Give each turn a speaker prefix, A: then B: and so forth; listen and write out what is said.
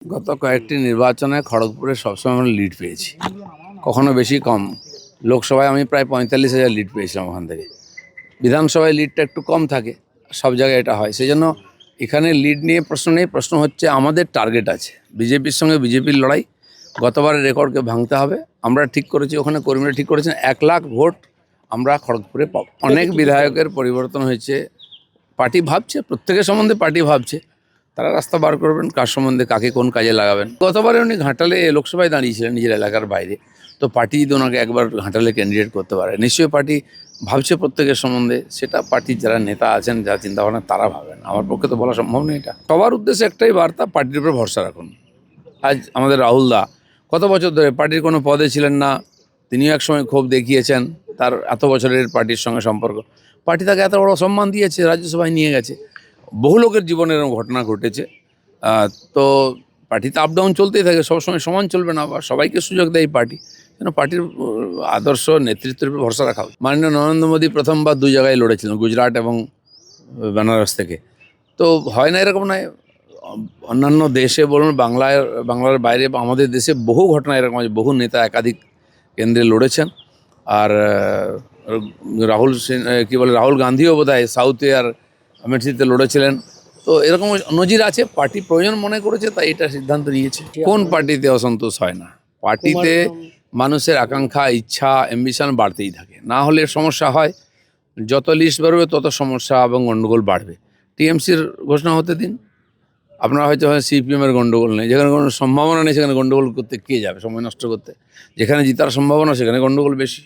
A: গত কয়েকটি নির্বাচনে খড়গপুরে সবসময় আমরা লিড পেয়েছি, কখনো বেশি কম। লোকসভায় আমি প্রায় 45,000 লিড পেয়েছিলাম ওখান থেকে। বিধানসভায় লিডটা একটু কম থাকে, সব জায়গায় এটা হয়। সেই জন্য এখানে লিড নিয়ে প্রশ্ন নেই, প্রশ্ন হচ্ছে আমাদের টার্গেট আছে বিজেপির সঙ্গে বিজেপির লড়াই। গতবারের রেকর্ডকে ভাঙতে হবে। আমরা ঠিক করেছি, ওখানে কর্মীরা ঠিক করেছেন 1 লাখ ভোট আমরা খড়গপুরে পাবো। অনেক বিধায়কের পরিবর্তন হয়েছে, পার্টি ভাবছে, প্রত্যেকের সম্বন্ধে পার্টি ভাবছে, তারা রাস্তা বার করবেন কার সম্বন্ধে কাকে কোন কাজে লাগাবেন। গতবারে উনি ঘাটালে লোকসভায় দাঁড়িয়েছিলেন নিজের এলাকার বাইরে, তো পার্টি যদি ওনাকে একবার ঘাটালে ক্যান্ডিডেট করতে পারে, নিশ্চয়ই পার্টি ভাবছে প্রত্যেকের সম্বন্ধে। সেটা পার্টির যারা নেতা আছেন, যারা চিন্তাভাবনা, তারা ভাবেন। আমার পক্ষে তো বলা সম্ভব নয়। এটা সবার উদ্দেশ্যে একটাই বার্তা, পার্টির উপর ভরসা রাখুন। আজ আমাদের রাহুল দা কত বছর ধরে পার্টির কোনো পদে ছিলেন না, তিনিও একসময় ক্ষোভ দেখিয়েছেন। তার এত বছরের পার্টির সঙ্গে সম্পর্ক, পার্টি তাকে এত বড় সম্মান দিয়েছে, রাজ্যসভায় নিয়ে গেছে। বহু লোকের জীবনে এরকম ঘটনা ঘটেছে। তো পার্টিতে আপ ডাউন চলতেই থাকে, সবসময় সমান চলবে না, বা সবাইকে সুযোগ দেয় পার্টি। যেন পার্টির আদর্শ নেতৃত্বের উপর ভরসা রাখা হয়। মাননীয় নরেন্দ্র মোদী প্রথমবার 2 জায়গায় লড়েছিলেন, গুজরাট এবং বেনারস থেকে। তো হয় না এরকম নয়, অন্যান্য দেশে বলুন, বাংলার বাইরে বা আমাদের দেশে বহু ঘটনা এরকম আছে। বহু নেতা একাধিক কেন্দ্রে লড়েছেন। আর রাহুল গান্ধীও বোধহয় সাউথে আর আমেঠিতে লড়েছিলেন। তো এরকম নজির আছে। পার্টি প্রয়োজন মনে করেছে, তাই এটা সিদ্ধান্ত নিয়েছে। কোন পার্টিতে অসন্তোষ হয় না? পার্টিতে মানুষের আকাঙ্ক্ষা, ইচ্ছা, অ্যাম্বিশন বাড়তেই থাকে। না হলে সমস্যা হয়, যত লিস্ট বেরোবে তত সমস্যা এবং গণ্ডগোল বাড়বে। টিএমসির ঘোষণা হতে দিন। আপনারা হয়তো সিপিএমের গণ্ডগোল নেই, যেখানে কোনো সম্ভাবনা নেই সেখানে গণ্ডগোল করতে কে যাবে সময় নষ্ট করতে? যেখানে জেতার সম্ভাবনা সেখানে গণ্ডগোল বেশি।